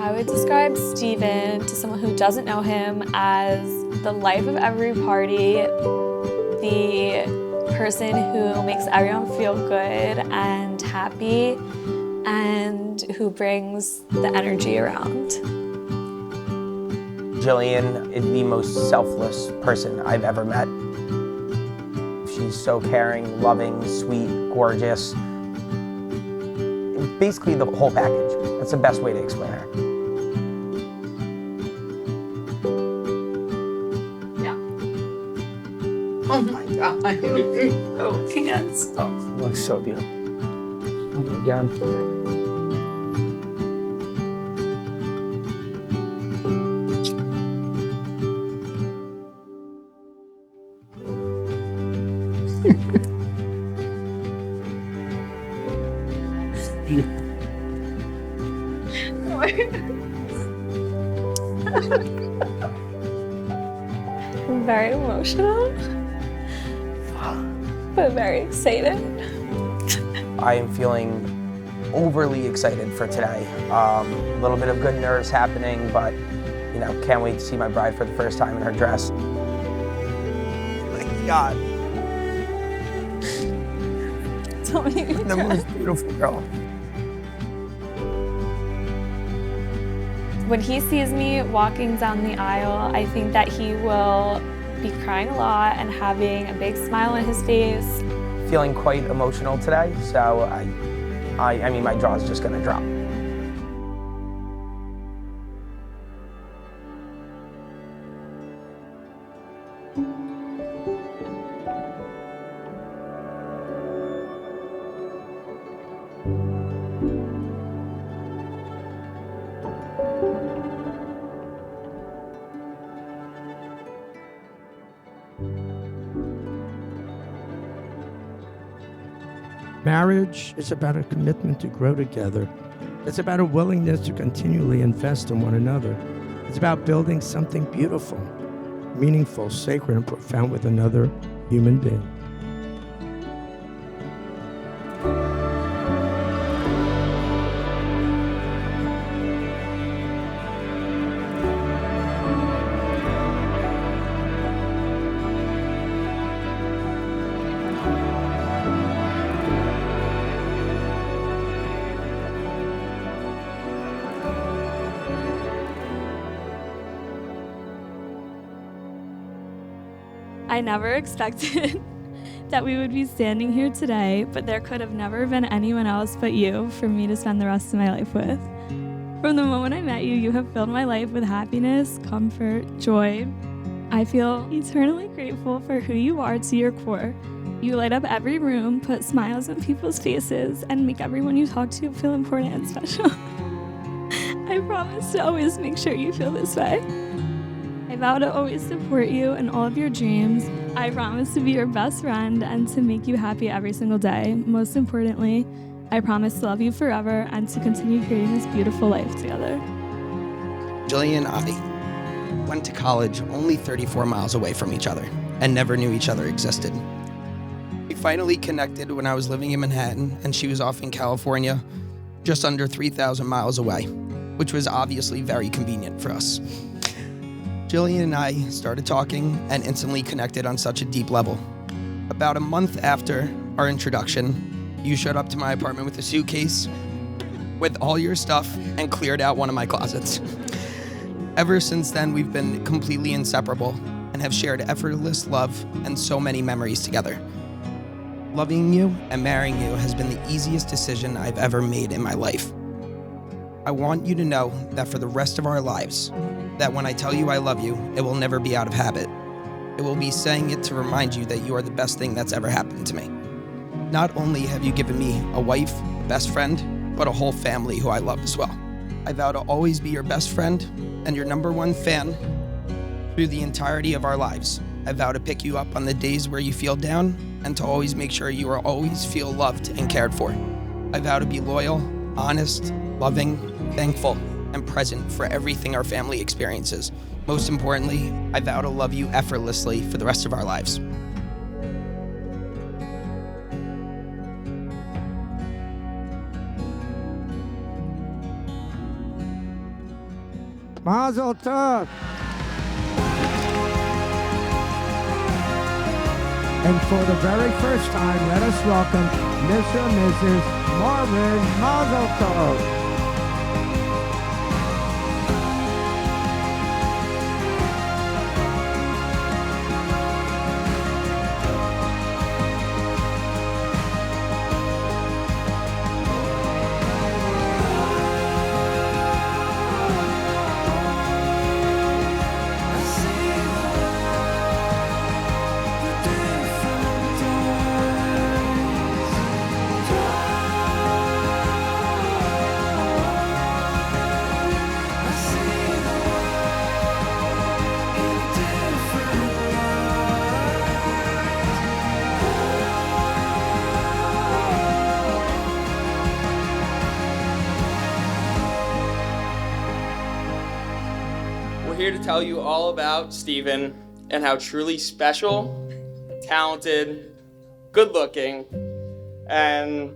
I would describe Steven to someone who doesn't know him as the life of every party, the person who makes everyone feel good and happy, and who brings the energy around. Jillian is the most selfless person I've ever met. She's so caring, loving, sweet, gorgeous. Basically the whole package. That's the best way to explain her. Yeah. Oh my God. Oh, can't stop. Looks so beautiful. Oh my God. I'm very emotional, but very excited. I am feeling overly excited for today. A little bit of good nerves happening, but you know, can't wait to see my bride for the first time in her dress. Oh my God. Tell me. The most beautiful girl. When he sees me walking down the aisle, I think that he will be crying a lot and having a big smile on his face. Feeling quite emotional today, so I mean, my jaw's just gonna drop. Marriage is about a commitment to grow together. It's about a willingness to continually invest in one another. It's about building something beautiful, meaningful, sacred, and profound with another human being. I never expected that we would be standing here today, but there could have never been anyone else but you for me to spend the rest of my life with. From the moment I met you, you have filled my life with happiness, comfort, joy. I feel eternally grateful for who you are to your core. You light up every room, put smiles on people's faces, and make everyone you talk to feel important and special. I promise to always make sure you feel this way. I vow to always support you in all of your dreams. I promise to be your best friend and to make you happy every single day. Most importantly, I promise to love you forever and to continue creating this beautiful life together. Jillian and I went to college only 34 miles away from each other and never knew each other existed. We finally connected when I was living in Manhattan and she was off in California, just under 3,000 miles away, which was obviously very convenient for us. Jillian and I started talking and instantly connected on such a deep level. About a month after our introduction, you showed up to my apartment with a suitcase with all your stuff and cleared out one of my closets. Ever since then, we've been completely inseparable and have shared effortless love and so many memories together. Loving you and marrying you has been the easiest decision I've ever made in my life. I want you to know that for the rest of our lives, that when I tell you I love you, it will never be out of habit. It will be saying it to remind you that you are the best thing that's ever happened to me. Not only have you given me a wife, a best friend, but a whole family who I love as well. I vow to always be your best friend and your #1 fan through the entirety of our lives. I vow to pick you up on the days where you feel down and to always make sure you always feel loved and cared for. I vow to be loyal, honest, loving, thankful, and present for everything our family experiences. Most importantly, I vow to love you effortlessly for the rest of our lives. Mazel tov. And for the very first time, let us welcome Mr. and Mrs. Marvin Mazel tov. We're here to tell you all about Steven and how truly special, talented, good-looking, and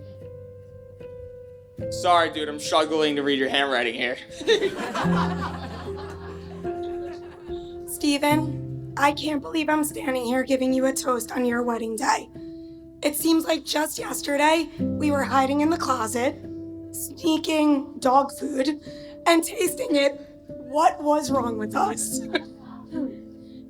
sorry, dude, I'm struggling to read your handwriting here. Steven, I can't believe I'm standing here giving you a toast on your wedding day. It seems like just yesterday we were hiding in the closet, sneaking dog food, and tasting it. What was wrong with us?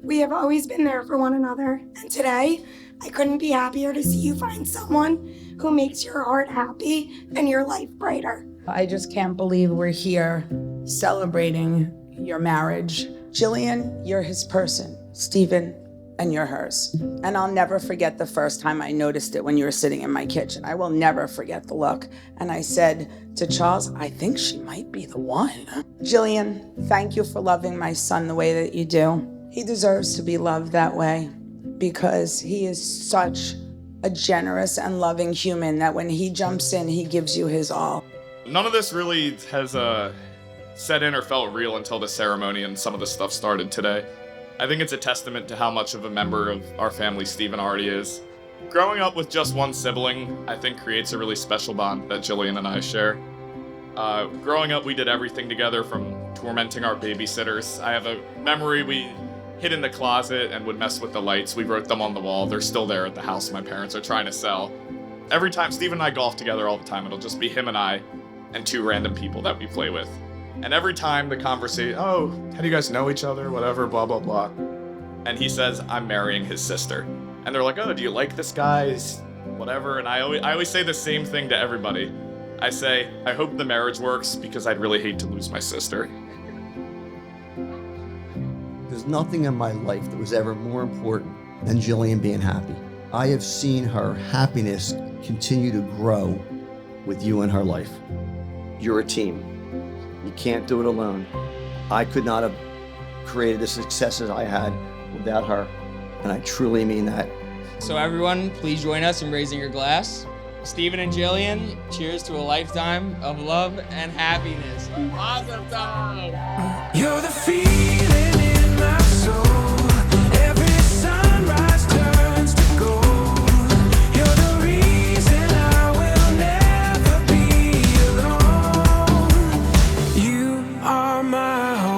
We have always been there for one another, and today I couldn't be happier to see you find someone who makes your heart happy and your life brighter. I just can't believe we're here celebrating your marriage. Jillian, you're his person. Steven, and you're hers. And I'll never forget the first time I noticed it when you were sitting in my kitchen. I will never forget the look. And I said to Charles, I think she might be the one. Jillian, thank you for loving my son the way that you do. He deserves to be loved that way because he is such a generous and loving human that when he jumps in, he gives you his all. None of this really has set in or felt real until the ceremony and some of the stuff started today. I think it's a testament to how much of a member of our family Steven already is. Growing up with just one sibling, I think creates a really special bond that Jillian and I share. Growing up, we did everything together from tormenting our babysitters. I have a memory we hid in the closet and would mess with the lights. We wrote them on the wall. They're still there at the house my parents are trying to sell. Every time, Steven and I golf together all the time. It'll just be him and I and two random people that we play with. And every time the conversation, oh, how do you guys know each other? Whatever, blah, blah, blah. And he says, I'm marrying his sister. And they're like, oh, do you like this guy? Whatever. And I always say the same thing to everybody. I say, I hope the marriage works because I'd really hate to lose my sister. There's nothing in my life that was ever more important than Jillian being happy. I have seen her happiness continue to grow with you in her life. You're a team. You can't do it alone. I could not have created the successes I had without her, and I truly mean that. So everyone, please join us in raising your glass. Steven and Jillian, cheers to a lifetime of love and happiness. Mazel tov! You're the feeling in my soul. Every sunrise turns to gold. You're the reason I will never be alone. You are my home.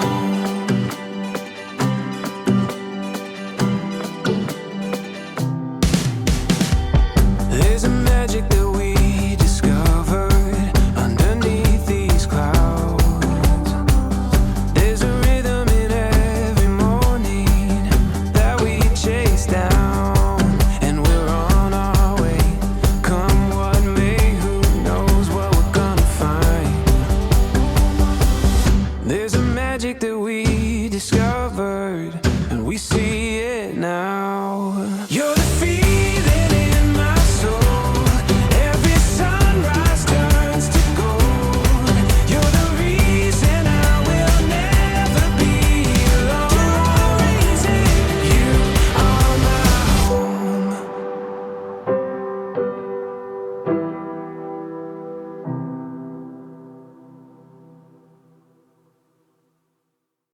There's a magic that we discovered underneath these clouds. There's a rhythm in every morning that we chase down, and we're on our way. Come what may, who knows what we're gonna find. There's a magic that we discovered, and we see it now.